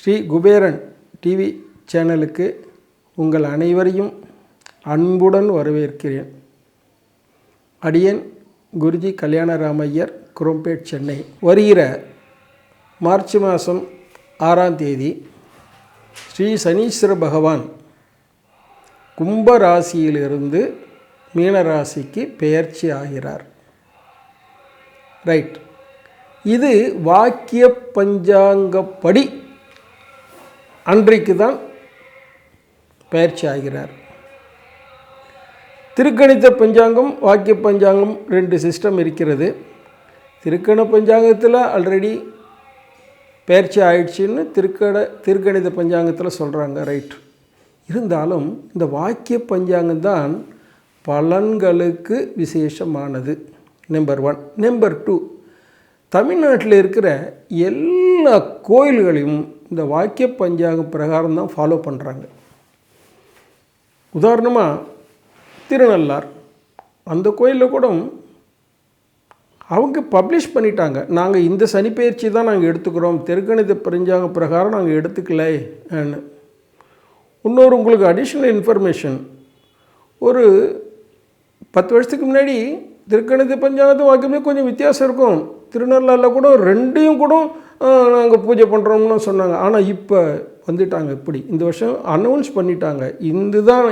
Sri Kuberan TV சேனலுக்கு உங்கள் அனைவரையும் அன்புடன் வரவேற்கிறேன். அடியேன் குருஜி கல்யாணராமையர், குரோம்பேட், சென்னை. வருகிற மார்ச் மாதம் 6ஆம் தேதி ஸ்ரீ சனீஸ்வர பகவான் கும்பராசியிலிருந்து மீனராசிக்கு பெயர்ச்சி ஆகிறார். ரைட். இது வாக்கிய பஞ்சாங்கப்படி அன்றைக்கு தான் பயிற்சி ஆகிறார். திருக்கணித பஞ்சாங்கம், வாக்கிய பஞ்சாங்கம் 2 சிஸ்டம் இருக்கிறது. திருக்கண பஞ்சாங்கத்தில் ஆல்ரெடி பயிற்சி ஆயிடுச்சுன்னு திருக்கணித பஞ்சாங்கத்தில் சொல்கிறாங்க. ரைட். இருந்தாலும் இந்த வாக்கிய பஞ்சாங்கம் தான் பலன்களுக்கு விசேஷமானது. நம்பர் 1. நம்பர் 2, தமிழ்நாட்டில் இருக்கிற எல்லா கோயில்களையும் இந்த வாக்கிய பஞ்சாங்க பிரகாரம் தான் ஃபாலோ பண்ணுறாங்க. உதாரணமாக திருநள்ளார், அந்த கோயிலில் கூட அவங்க பப்ளிஷ் பண்ணிட்டாங்க, நாங்கள் இந்த சனிப்பெயர்ச்சி தான் நாங்கள் எடுத்துக்கிறோம், திருக்கணித பஞ்சாங்க பிரகாரம் நாங்கள் எடுத்துக்கலை. இன்னொரு உங்களுக்கு அடிஷ்னல் இன்ஃபர்மேஷன், ஒரு 10 வருஷத்துக்கு முன்னாடி திருக்கணித பஞ்சாங்கத்து வாக்கியமே கொஞ்சம் வித்தியாசம் இருக்கும். திருநள்ளாறில் கூட 2ஐயும் கூட நாங்கள் பூஜை பண்ணுறோம்னு சொன்னாங்க. ஆனால் இப்போ வந்துட்டாங்க. இப்படி இந்த வருஷம் அனௌன்ஸ் பண்ணிட்டாங்க, இதுதான்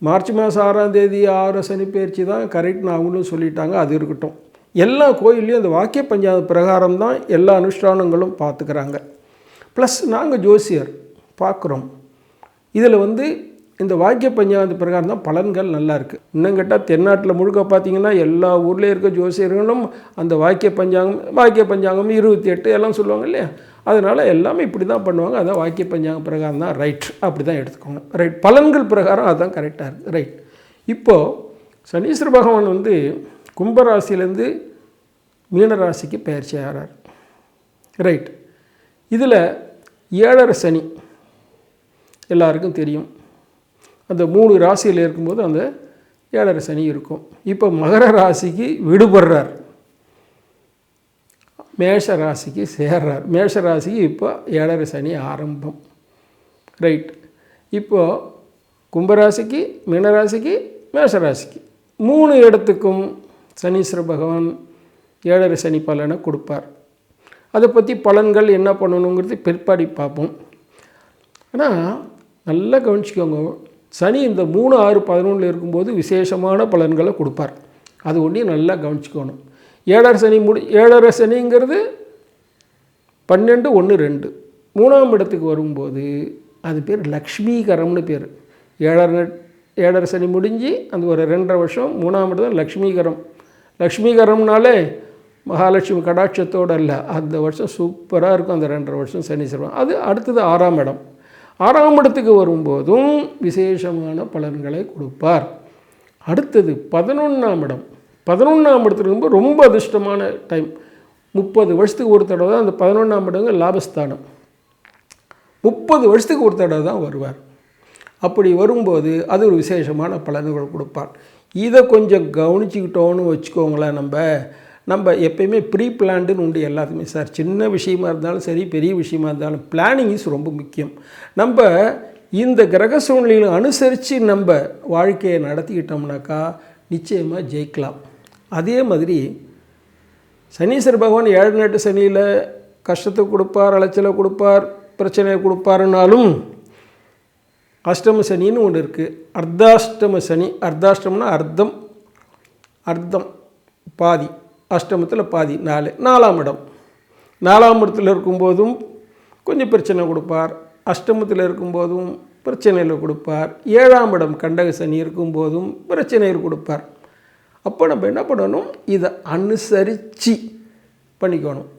மார்ச் மாதம் 6ஆம் தேதி 6 சனிப்பெயர்ச்சி தான் கரெக்ட்னு அவங்களும் சொல்லிட்டாங்க. அது இருக்கட்டும். எல்லா கோயில்லையும் அந்த வாக்கிய பஞ்சாங்க பிரகாரம் தான் எல்லா அனுஷ்டானங்களும் பார்த்துக்கிறாங்க. ப்ளஸ் நாங்கள் ஜோசியர் பார்க்குறோம். இதில் இந்த வாக்கிய பஞ்சாங்க பிரகாரம் தான் பலன்கள் நல்லா இருக்குது. இன்னும் கேட்டால் தென்னாட்டில் முழுக்க பார்த்திங்கன்னா எல்லா ஊர்லேயும் இருக்க ஜோசியர்களும் அந்த வாக்கிய பஞ்சாங்கம் 28 எல்லாம் சொல்லுவாங்க இல்லையா, அதனால் எல்லாமே இப்படி தான் பண்ணுவாங்க. அதான் வாக்கிய பஞ்சாங்க பிரகாரம் தான் ரைட், அப்படி தான் எடுத்துக்கோங்க. ரைட். பலன்கள் பிரகாரம் அதுதான் கரெக்டாக இருக்குது. ரைட். இப்போது சனீஸ்வர பகவான் கும்பராசிலேருந்து மீனராசிக்கு பெயர்ச்சி ஆகிறார். ரைட். இதில் 7.5 சனி எல்லாருக்கும் தெரியும். அந்த 3 ராசியில் இருக்கும்போது அந்த 7.5 சனி இருக்கும். இப்போ மகர ராசிக்கு விடுபடுறார், மேஷ ராசிக்கு சேர்றார். மேஷ ராசிக்கு இப்போ 7.5 சனி ஆரம்பம். ரைட். இப்போது கும்பராசிக்கு, மீனராசிக்கு, மேஷராசிக்கு 3 இடத்துக்கும் சனீஸ்வர பகவான் 7.5 சனி பலனை கொடுப்பார். அதை பற்றி பலன்கள் என்ன பண்ணணுங்கிறது பிற்பாடி பார்ப்போம். ஆனால் நல்லா கவனிச்சிக்கோங்க, சனி இந்த 3, 6, 11 இருக்கும்போது விசேஷமான பலன்களை கொடுப்பார். அது ஒன்றையும் நல்லா கவனிச்சிக்கணும். 7.5 சனி 7.5 சனிங்கிறது 12, 1, 2 3ஆம் இடத்துக்கு வரும்போது அது பேர் லக்ஷ்மீகரம்னு பேர். 7.5 சனி முடிஞ்சு அந்த ஒரு 2.5 வருஷம் 3ஆம் இடம் தான் லக்ஷ்மீகரம். லக்ஷ்மீகரம்னாலே மகாலட்சுமி கடாட்சத்தோடு அல்ல, அந்த வருஷம் சூப்பராக இருக்கும். அந்த 2.5 வருஷம் சனீஸ்வரன். அது அடுத்தது 6ஆம் இடம். 6ஆம் இடத்துக்கு வரும்போதும் விசேஷமான பலன்களை கொடுப்பார். அடுத்தது 11ஆம் இடம். 11ஆம் இடத்துக்கு வரும்போது ரொம்ப அதிர்ஷ்டமான டைம். 30 வருஷத்துக்கு ஒரு தடவை தான் அந்த 11ஆம் இடங்க லாபஸ்தானம். 30 வருஷத்துக்கு ஒரு தடவை தான் வருவார். அப்படி வரும்போது அது ஒரு விசேஷமான பலன்கள் கொடுப்பார். இதை கொஞ்சம் கவனிச்சுக்கிட்டோன்னு வச்சுக்கோங்களேன். நம்ம எப்பயுமே ப்ரீ பிளான்டுன்னு உண்டு எல்லாத்துக்குமே. சார், சின்ன விஷயமா இருந்தாலும் சரி, பெரிய விஷயமா இருந்தாலும் பிளானிங் இஸ் ரொம்ப முக்கியம். நம்ம இந்த கிரக சூழ்நிலைகளை அனுசரித்து நம்ம வாழ்க்கையை நடத்திக்கிட்டோம்னாக்கா நிச்சயமாக ஜெயிக்கலாம். அதே மாதிரி சனீஸ்வர பகவான் 7-8 சனியில் கஷ்டத்தை கொடுப்பார், அலைச்சலை கொடுப்பார், பிரச்சனையை கொடுப்பாருனாலும் அஷ்டம சனின்னு ஒன்று இருக்குது. அர்த்தாஷ்டம சனி. அர்த்தாஷ்டமம்னா அர்த்தம் பாதி, அஷ்டமத்தில் பாதி 4. 4ஆம் இடம். 4ஆம் இடத்துல இருக்கும்போதும் கொஞ்சம் பிரச்சனை கொடுப்பார், அஷ்டமத்தில் இருக்கும்போதும் பிரச்சனையில் கொடுப்பார், 7ஆம் இடம் கண்டக சனி இருக்கும்போதும் பிரச்சனைகள் கொடுப்பார். அப்போ நம்ம என்ன பண்ணணும், இதை அனுசரித்து பண்ணிக்கணும்.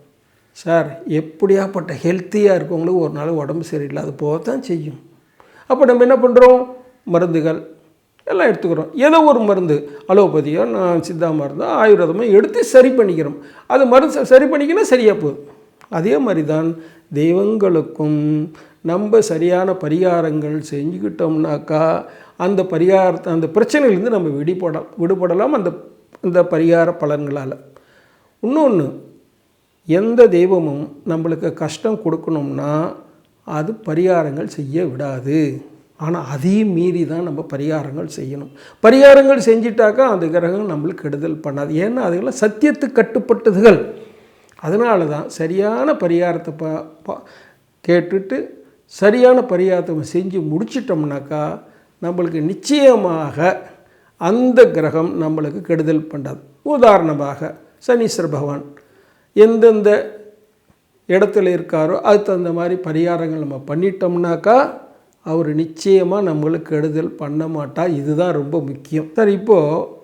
சார், எப்படியாப்பட்ட ஹெல்த்தியாக இருக்கவங்களுக்கு ஒரு நாள் உடம்பு சரியில்லாத போக தான் செய்யும். அப்போ நம்ம என்ன பண்ணுறோம், மருந்துகள் எல்லாம் எடுத்துக்கிறோம். ஏதோ ஒரு மருந்து, அலோபதியோ சித்தா மருந்தோ ஆயுர்வேதமோ எடுத்து சரி பண்ணிக்கிறோம். அது மருந்து சரி பண்ணிக்கினா சரியாக போகுது. அதே மாதிரி தான் தெய்வங்களுக்கும் நம்ம சரியான பரிகாரங்கள் செஞ்சுக்கிட்டோம்னாக்கா அந்த பிரச்சனையிலேருந்து நம்ம விடுபடலாம். இந்த பரிகார பலன்களால். இன்னொன்று, எந்த தெய்வமும் நம்மளுக்கு கஷ்டம் கொடுக்கணும்னா அது பரிகாரங்கள் செய்ய விடாது. ஆனால் அதையும் மீறி தான் நம்ம பரிகாரங்கள் செய்யணும். பரிகாரங்கள் செஞ்சிட்டாக்கா அந்த கிரகங்கள் நம்மளுக்கு கெடுதல் பண்ணாது. ஏன்னா அதுக்கெல்லாம் சத்தியத்துக்கு கட்டுப்பட்டதுகள். அதனால தான் சரியான பரிகாரத்தை கேட்டுட்டு சரியான பரிகாரத்தை செஞ்சு முடிச்சிட்டோம்னாக்கா நம்மளுக்கு நிச்சயமாக அந்த கிரகம் நம்மளுக்கு கெடுதல் பண்ணாது. உதாரணமாக சனீஸ்வர பகவான் எந்தெந்த இடத்துல இருக்காரோ அதுக்கு தகுந்த மாதிரி பரிகாரங்கள் நம்ம பண்ணிட்டோம்னாக்கா அவர் நிச்சயமாக நம்மளுக்கு கெடுதல் பண்ண மாட்டார். இதுதான் ரொம்ப முக்கியம். சார், இப்போது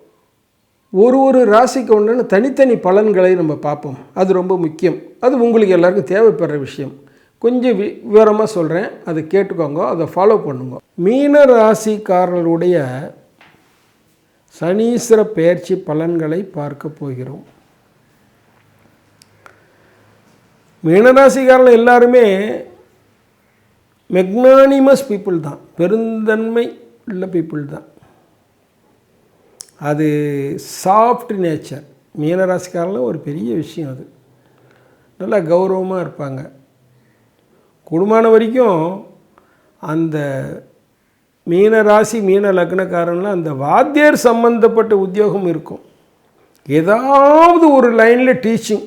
ஒரு ராசிக்கு ஒன்று தனித்தனி பலன்களை நம்ம பார்ப்போம். அது ரொம்ப முக்கியம். அது உங்களுக்கு எல்லாருக்கும் தேவைப்படுற விஷயம். கொஞ்சம் விவரமாக சொல்கிறேன், அதை கேட்டுக்கோங்க, அதை ஃபாலோ பண்ணுங்க. மீன ராசிக்காரர்களுடைய சனீஸ்வர பெயர்ச்சி பலன்களை பார்க்க போகிறோம். மீனராசிக்காரர்கள் எல்லாருமே மெக்னானிமஸ் பீப்புள் தான், பெருந்தன்மை உள்ள பீப்புள் தான். அது சாஃப்ட் நேச்சர். மீனராசிக்காரர்கள் ஒரு பெரிய விஷயம். அது நல்லா கௌரவமாக இருப்பாங்க. குடும்பமான வரைக்கும் அந்த மீனராசி மீன லக்னக்காரன்லாம் அந்த வாத்தியார் சம்பந்தப்பட்ட உத்தியோகம் இருக்கும். ஏதாவது ஒரு லைனில் டீச்சிங்,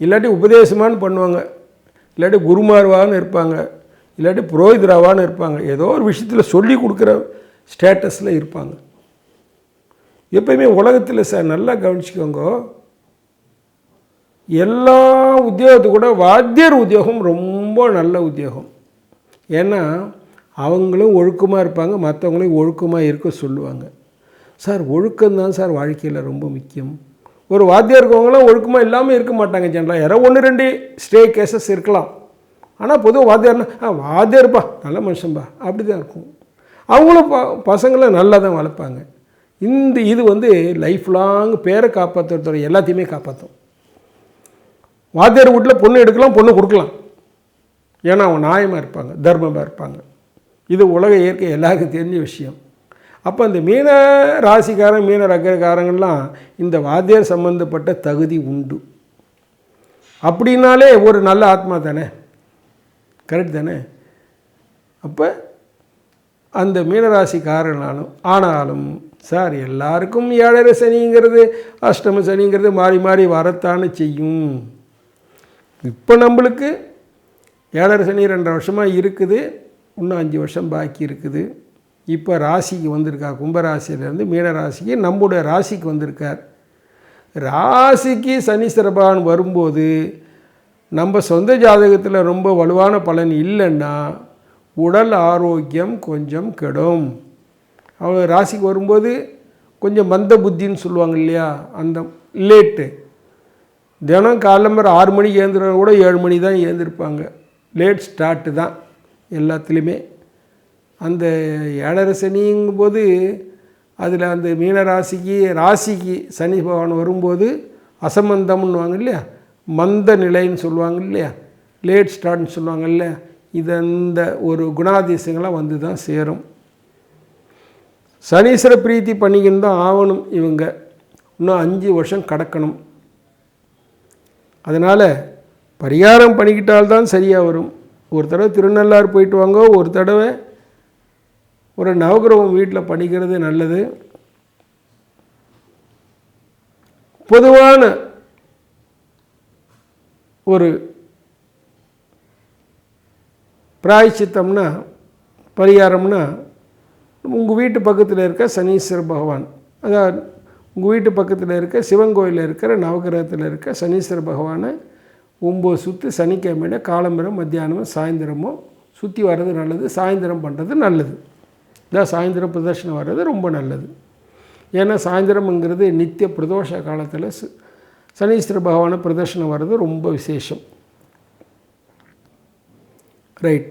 இல்லாட்டி உபதேசமானு பண்ணுவாங்க, இல்லாட்டி குருமார்வான்னு இருப்பாங்க, இல்லாட்டி புரோகிதராவான்னு இருப்பாங்க. ஏதோ ஒரு விஷயத்தில் சொல்லி கொடுக்குற ஸ்டேட்டஸில் இருப்பாங்க. எப்பயுமே உலகத்தில் சார் நல்லா கவனிச்சுக்கோங்க, எல்லா உத்தியோகத்து கூட வாத்தியார் உத்தியோகம் ரொம்ப நல்ல உத்தியோகம். ஏன்னா அவங்களும் ஒழுக்கமாக இருப்பாங்க, மற்றவங்களையும் ஒழுக்கமாக இருக்க சொல்லுவாங்க. சார், ஒழுக்கம்தான் சார் வாழ்க்கையில் ரொம்ப முக்கியம். ஒரு வாத்தியார் இருக்கவங்களாம் ஒழுக்கமாக இல்லாமல் இருக்க மாட்டாங்க ஜென்ரலாக. யாரோ 1-2 ஸ்டே கேசஸ் இருக்கலாம். ஆனால் பொதுவாக வாத்தியார்னா வாத்தியார்ப்பா நல்ல மனுஷன்பா அப்படி தான் இருக்கும். அவங்களும் பசங்களை நல்லா தான் வளர்ப்பாங்க. இது லைஃப் லாங் பேரை காப்பாற்றுறதோட எல்லாத்தையுமே காப்பாற்றும். வாத்தியார் வீட்டில் பொண்ணு எடுக்கலாம், பொண்ணு கொடுக்கலாம். ஏன்னா அவங்க நியாயமாக இருப்பாங்க, தர்மமாக இருப்பாங்க. இது உலக இயற்கை எல்லாருக்கும் தெரிஞ்ச விஷயம். அப்போ அந்த மீன ராசிக்காரன் மீன ரகக்காரங்கள்லாம் இந்த வாத்தியார் சம்பந்தப்பட்ட தகுதி உண்டு. அப்படின்னாலே ஒரு நல்ல ஆத்மா தானே, கரெக்ட் தானே? அப்போ அந்த மீனராசிக்காரனாலும் ஆனாலும் சார் எல்லாருக்கும் 7.5 சனிங்கிறது அஷ்டம சனிங்கிறது மாறி மாறி வரத்தானே செய்யும். இப்போ நம்மளுக்கு 7.5 சனி 2.5 வருஷமாக இருக்குது, இன்னும் 5 வருஷம் பாக்கி இருக்குது. இப்போ ராசிக்கு வந்திருக்கா, கும்பராசியிலேருந்து மீனராசிக்கு நம்முடைய ராசிக்கு வந்திருக்கார். ராசிக்கு சனீஸ்வர பகவான் வரும்போது நம்ம சொந்த ஜாதகத்தில் ரொம்ப வலுவான பலன் இல்லைன்னா உடல் ஆரோக்கியம் கொஞ்சம் கெடும். அவங்க ராசிக்கு வரும்போது கொஞ்சம் மந்த புத்தின்னு சொல்லுவாங்க இல்லையா, அந்த லேட்டு. தினம் காலம்பர 6 மணிக்கு ஏந்திரவங்க கூட 7 மணி தான் ஏந்திருப்பாங்க. லேட் ஸ்டார்ட்டு தான் எல்லாத்துலேயுமே. அந்த 7.5 சனிங்கும்போது அதில் அந்த ராசிக்கு சனி பகவான் வரும்போது அசமந்தம்னுவாங்க இல்லையா, மந்த நிலைன்னு சொல்லுவாங்க இல்லையா, லேட் ஸ்டார்ட்னு சொல்லுவாங்க இல்லையா, இந்த ஒரு குணாதிசயங்களாம் வந்து தான் சேரும். சனீஸ்வர பிரீத்தி பண்ணிக்கின்னு தான் ஆகணும். இவங்க இன்னும் 5 வருஷம் கடக்கணும். அதனால் பரிகாரம் பண்ணிக்கிட்டால்தான் சரியாக வரும். ஒரு தடவை திருநள்ளாறு போயிட்டு வாங்க, ஒரு தடவை ஒரு நவகிரகம் வீட்டில் பண்ணிக்கிறது நல்லது. பொதுவான ஒரு பிராயச்சித்தம்னா பரிகாரம்னா உங்கள் வீட்டு பக்கத்தில் இருக்க சனீஸ்வர பகவான், அதாவது உங்கள் வீட்டு பக்கத்தில் இருக்க சிவன் கோயிலில் இருக்கிற நவகிரகத்தில் இருக்க சனீஸ்வர பகவானை 9 சுற்று சனிக்கிழமையில காலம்பரம் மத்தியானமும் சாயந்தரமோ சுற்றி வர்றது நல்லது. சாயந்தரம் பண்ணுறது நல்லது. இதான் சாயந்தரம் பிரதர்ஷனம் வர்றது ரொம்ப நல்லது. ஏன்னா சாயந்தரம்ங்கிறது நித்திய பிரதோஷ காலத்தில் சனீஸ்வர பகவானை பிரதர்ஷனம் வர்றது ரொம்ப விசேஷம். ரைட்.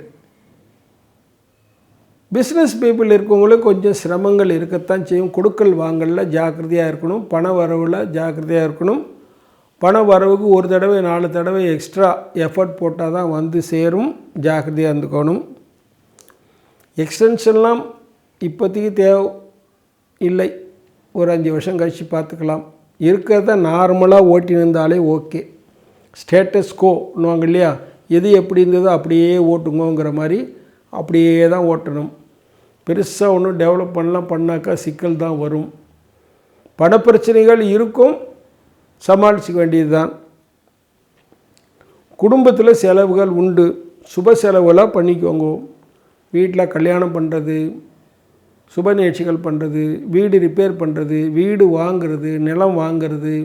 பிஸ்னஸ் பீப்புள் இருக்கவங்களுக்கு கொஞ்சம் சிரமங்கள் இருக்கத்தான் செய்யும். கொடுக்கல் வாங்கலில் ஜாக்கிரதையாக இருக்கணும். பண வரவில் ஜாக்கிரதையாக இருக்கணும். பண வரவுக்கு ஒரு தடவை 4 தடவை எக்ஸ்ட்ரா எஃபர்ட் போட்டால் தான் வந்து சேரும். ஜாக்கிரதையாக இருந்துக்கணும். எக்ஸ்டென்ஷன்லாம் இப்போதைக்கு தேவை இல்லை. ஒரு 5 வருஷம் கழித்து பார்த்துக்கலாம். இருக்கிறத நார்மலாக ஓட்டின்னு இருந்தாலே ஓகே. ஸ்டேட்டஸ் கோன்னுவாங்க இல்லையா, எது எப்படி இருந்ததோ அப்படியே ஓட்டுங்கோங்கிற மாதிரி அப்படியே தான் ஓட்டணும். பெருசாக ஒன்றும் டெவலப் பண்ணாக்கா சிக்கல் தான் வரும். பணப்பிரச்சனைகள் இருக்கும், சமாளிச்சிக்க வேண்டியது தான். குடும்பத்தில் செலவுகள் உண்டு, சுப செலவுகளாக பண்ணிக்கோங்க. வீட்டில் கல்யாணம் பண்ணுறது, சுப நிகழ்ச்சிகள் பண்ணுறது, வீடு ரிப்பேர் பண்ணுறது, வீடு வாங்கிறது, நிலம் வாங்கிறது,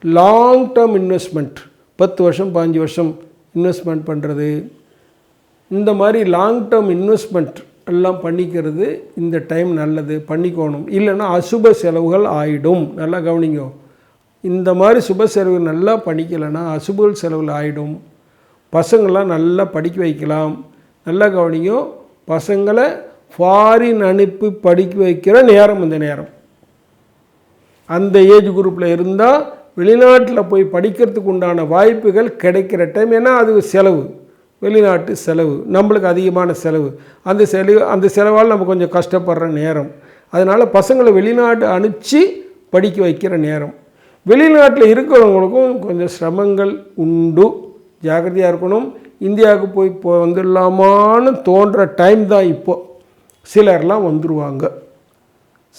லாங் டேர்ம் இன்வெஸ்ட்மெண்ட் 10 வருஷம் 15 வருஷம் இன்வெஸ்ட்மெண்ட் பண்ணுறது, இந்த மாதிரி லாங் டேர்ம் இன்வெஸ்ட்மெண்ட் எல்லாம் பண்ணிக்கிறது இந்த டைம் நல்லது, பண்ணிக்கணும். இல்லைன்னா அசுப செலவுகள் ஆகிடும். நல்லா கவனிங்க. இந்த மாதிரி சுப செலவு நல்லா பண்ணிக்கலைன்னா அசுப செலவுகள் ஆகிடும். பசங்களாம் நல்லா படிக்க வைக்கலாம். நல்லா கவனிங்க. பசங்களை ஃபாரின் அனுப்பி படிக்க வைக்கிற நேரம் இந்த நேரம். அந்த ஏஜ் குரூப்பில் இருந்தால் வெளிநாட்டில் போய் படிக்கிறதுக்கு உண்டான வாய்ப்புகள் கிடைக்கிற டைம். ஏன்னா அது செலவு, வெளிநாட்டு செலவு, நம்மளுக்கு அதிகமான செலவு. அந்த செலவால் நம்ம கொஞ்சம் கஷ்டப்படுற நேரம். அதனால் பசங்களை வெளிநாட்டு அனுப்பிச்சி படிக்க வைக்கிற நேரம். வெளிநாட்டில் இருக்கிறவங்களுக்கும் கொஞ்சம் சிரமங்கள் உண்டு, ஜாக்கிரதையாக இருக்கணும். இந்தியாவுக்கு போய் வந்துடலாமான்னு தோன்ற டைம் தான் இப்போது. சிலர்லாம் வந்துடுவாங்க,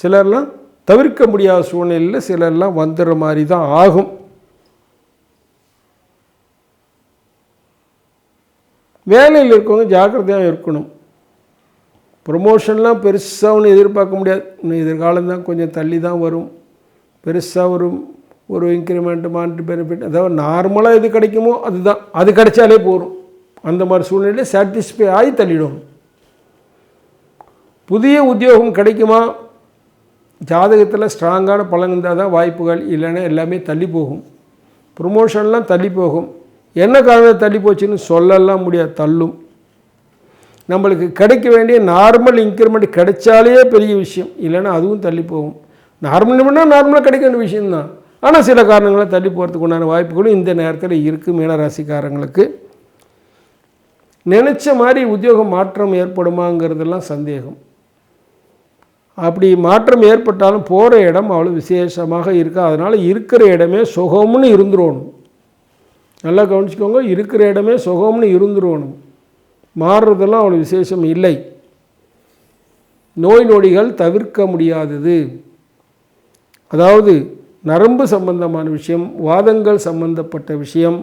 சிலர்லாம் தவிர்க்க முடியாத சூழ்நிலையில் சிலர்லாம் வந்துடுற மாதிரி தான் ஆகும். வேலையில் இருக்கவங்க ஜாக்கிரதையாக இருக்கணும். ப்ரொமோஷன்லாம் பெருசாக ஒன்று எதிர்பார்க்க முடியாது. இன்னும் எதிர்காலம்தான் கொஞ்சம் தள்ளி தான் வரும். பெருசாக ஒரு இன்க்ரிமெண்ட், மானிட்டரி பெனிஃபிட், அதாவது நார்மலாக எது கிடைக்குமோ அதுதான், அது கிடைச்சாலே போகும். அந்த மாதிரி சூழ்நிலையில் சாட்டிஸ்ஃபை ஆகி தள்ளிடும். புதிய உத்தியோகம் கிடைக்குமா? ஜாதகத்தில் ஸ்ட்ராங்கான பலன் இருந்தால் தான் வாய்ப்புகள், இல்லைன்னா எல்லாமே தள்ளி போகும். ப்ரொமோஷன்லாம் தள்ளி போகும். என்ன காரணம் தள்ளி போச்சுன்னு சொல்லலாம் முடியாது, தள்ளும். நம்மளுக்கு கிடைக்க வேண்டிய நார்மல் இன்க்ரிமெண்ட் கிடைச்சாலே பெரிய விஷயம், இல்லைன்னா அதுவும் தள்ளி போகும். நார்மலாக கிடைக்க வேண்டிய விஷயம்தான், ஆனால் சில காரணங்களாக தள்ளி போகிறதுக்கு உண்டான வாய்ப்புகளும் இந்த நேரத்தில் இருக்குது. மீனராசிக்காரங்களுக்கு நினச்ச மாதிரி உத்தியோக மாற்றம் ஏற்படுமாங்கிறதெல்லாம் சந்தேகம். அப்படி மாற்றம் ஏற்பட்டாலும் போகிற இடம் அவ்வளோ விசேஷமாக இருக்கா. அதனால் இருக்கிற இடமே சுகம்னு இருந்துருவணும். நல்லா கவனிச்சுக்கோங்க. இருக்கிற இடமே சுகம்னு இருந்துருவணும். மாறுறதெல்லாம் அவ்வளோ விசேஷம் இல்லை. நோய் நொடிகள் தவிர்க்க முடியாதது. அதாவது நரம்பு சம்பந்தமான விஷயம், வாதங்கள் சம்பந்தப்பட்ட விஷயம்,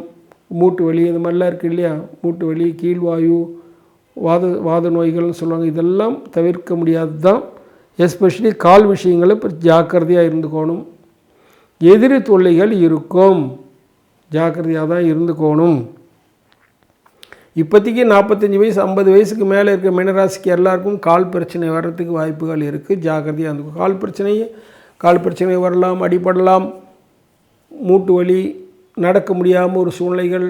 மூட்டு வலி, இது மாதிரிலாம் இருக்குது இல்லையா, மூட்டு வலி, கீழ்வாயு, வாத நோய்கள்னு சொல்லுவாங்க. இதெல்லாம் தவிர்க்க முடியாது தான். எஸ்பெஷலி கால் விஷயங்களை இப்போ ஜாக்கிரதையாக இருந்துக்கணும். எதிரி தொல்லைகள் இருக்கும், ஜாக்கிரதையாக தான் இருந்துக்கணும். இப்போதைக்கு 45 வயசு 50 வயசுக்கு மேலே இருக்க மீனராசிக்கு எல்லாருக்கும் கால் பிரச்சனை வர்றதுக்கு வாய்ப்புகள் இருக்குது. ஜாக்கிரதையாக இருந்துக்கும். கால் பிரச்சனை வரலாம், அடிபடலாம், மூட்டு வலி, நடக்க முடியாமல் ஒரு சூழ்நிலைகள்,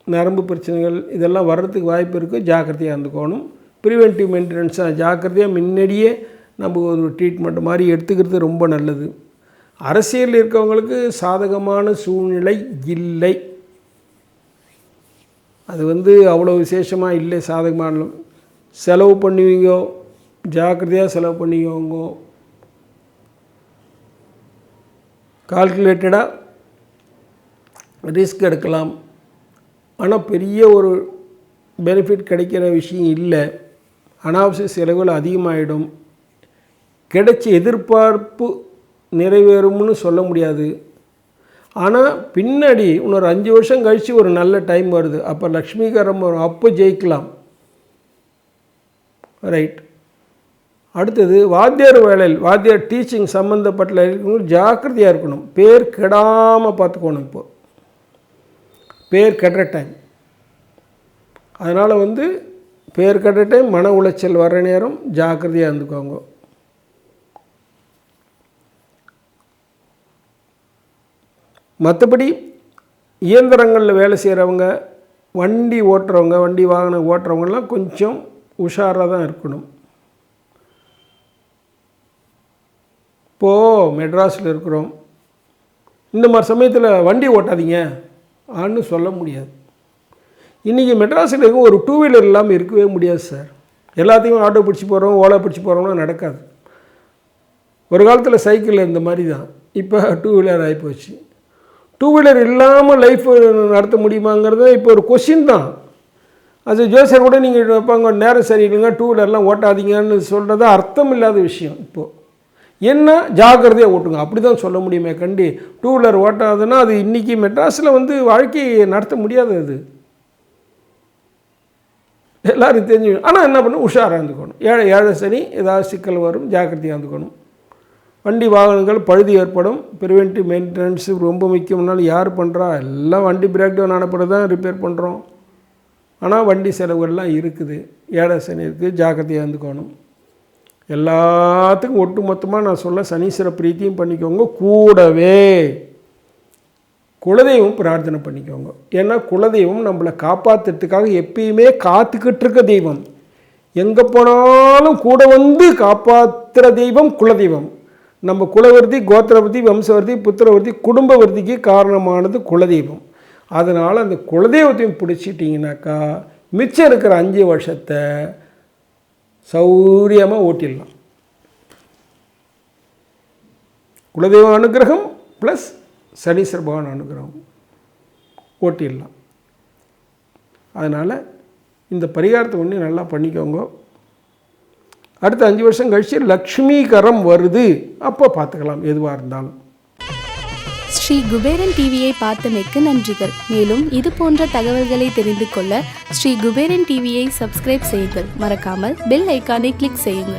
நரம்பு பிரச்சனைகள், இதெல்லாம் வர்றதுக்கு வாய்ப்பு இருக்குது. ஜாக்கிரதையாக இருந்துக்கணும். ப்ரிவென்டிவ் மெயின்டெனன்ஸாக ஜாக்கிரதையாக முன்னாடியே நம்ம ஒரு ட்ரீட்மெண்ட் மாதிரி எடுத்துக்கிறது ரொம்ப நல்லது. அரசியலில் இருக்கவங்களுக்கு சாதகமான சூழ்நிலை இல்லை. அது அவ்வளோ விசேஷமாக இல்லை. சாதகமான செலவு பண்ணுவீங்க, ஜாக்கிரதையாக செலவு பண்ணிக்கோங்க. கால்குலேட்டடாக ரிஸ்க் எடுக்கலாம், ஆனால் பெரிய ஒரு பெனிஃபிட் கிடைக்கிற விஷயம் இல்லை. அனாவசிய செலவுகள் அதிகமாகிடும். கிடைச்ச எதிர்பார்ப்பு நிறைவேறும்னு சொல்ல முடியாது. ஆனால் பின்னாடி இன்னொரு 5 வருஷம் கழித்து ஒரு நல்ல டைம் வருது, அப்போ லக்ஷ்மிகரம் வரும், அப்போ ஜெயிக்கலாம். ரைட். அடுத்தது வாத்தியார் வேலையில், வாத்தியார் டீச்சிங் சம்மந்தப்பட்ட இருக்கணும், ஜாக்கிரதையாக இருக்கணும். பேர் கெடாமல் பார்த்துக்கணும். இப்போது பேர் கெடுற டைம். அதனால் பேர் கெடுற டைம், மன உளைச்சல் வர்ற நேரம், ஜாக்கிரதையாக இருந்துக்கோங்க. மற்றபடி இயந்திரங்களில் வேலை செய்கிறவங்க, வண்டி ஓட்டுறவங்க, வண்டி வாகனம் ஓட்டுறவங்கலாம் கொஞ்சம் உஷாராக தான் இருக்கணும். இப்போது மெட்ராஸில் இருக்கிறோம், இந்த மாதிரி சமயத்தில் வண்டி ஓட்டாதீங்க ஆன்னு சொல்ல முடியாது. இன்றைக்கி மெட்ராஸில் இருக்க ஒரு 2 வீலர் இல்லாமல் இருக்கவே முடியாது சார். எல்லாத்தையும் ஆட்டோ பிடிச்சி போகிறவங்க, ஓலா பிடிச்சி போகிறவங்களாம் நடக்காது. ஒரு காலத்தில் சைக்கிள் இந்த மாதிரி தான், இப்போ 2 வீலர் ஆகிப்போச்சு. 2 வீலர் இல்லாமல் லைஃப் நடத்த முடியுமாங்கிறது இப்போ ஒரு கொஷின் தான். அது ஜோசியர் கூட நீங்கள் வைப்பாங்க, நேரம் சரியில்லைங்க 2 வீலர்லாம் ஓட்டாதீங்கன்னு சொல்கிறது அர்த்தம் இல்லாத விஷயம். இப்போது என்ன ஜாக்கிரதையாக ஓட்டுங்க அப்படி தான் சொல்ல முடியுமே கண்டி. 2 வீலர் ஓட்டாதுன்னா அது இன்றைக்கி மெட்ராஸில் வாழ்க்கையை நடத்த முடியாது. அது எல்லோரும் தெரிஞ்சு. ஆனால் என்ன பண்ணணும், உஷாராக இருந்துக்கணும். ஏழை சனி ஏதாவது சிக்கல் வரும், ஜாக்கிரதையாக இருந்துக்கணும். வண்டி வாகனங்கள் பழுது ஏற்படும், ப்ரிவென்டிவ் மெயின்டெனன்ஸு ரொம்ப முக்கியம்னாலும் யார் பண்ணுறா? எல்லாம் வண்டி பிரேக் டவுன் ஆனப்பறம் தான் ரிப்பேர் பண்ணுறோம். ஆனால் வண்டி செலவுகள்லாம் இருக்குது. ஏழை சனி இருக்குது, ஜாக்கிரதையாக இருந்துக்கணும். எல்லாத்துக்கும் ஒட்டு மொத்தமாக நான் சொல்ல சனீஸ்வர பிரீத்தியும் பண்ணிக்கோங்க. கூடவே குலதெய்வம் பிரார்த்தனை பண்ணிக்கோங்க. ஏன்னா குலதெய்வம் நம்மளை காப்பாற்றுறதுக்காக எப்பயுமே காத்துக்கிட்டு இருக்க தெய்வம். எங்கே போனாலும் கூட வந்து காப்பாற்றுற தெய்வம் குலதெய்வம். நம்ம குலவர்த்தி, கோத்திரவர்த்தி, வம்சவர்த்தி, புத்திரவர்த்தி, குடும்பவர்த்திக்கு காரணமானது குலதெய்வம். அதனால் அந்த குலதெய்வத்தையும் பிடிச்சிட்டிங்கனாக்கா மிச்சம் இருக்கிற 5 வருஷத்தை சௌரியமாக ஓட்டிடலாம். குலதெய்வ அனுகிரகம் ப்ளஸ் சனீஸ்வர பகவான் அனுகிரகம் ஓட்டிடலாம். அதனால் இந்த பரிகாரத்தை ஒன்று நல்லா பண்ணிக்கோங்க. அடுத்த 5 வருஷம் கழித்து லக்ஷ்மீகரம் வருது, அப்போ பார்த்துக்கலாம் எதுவாக இருந்தாலும். ஸ்ரீ குபேரன் டிவியை பார்த்தமைக்கு நன்றிகள். மேலும் இது போன்ற தகவல்களை தெரிந்து கொள்ள ஸ்ரீ குபேரன் டிவியை சப்ஸ்கிரைப் செய்யுங்கள். மறக்காமல் பெல் ஐக்கானை கிளிக் செய்யுங்கள்.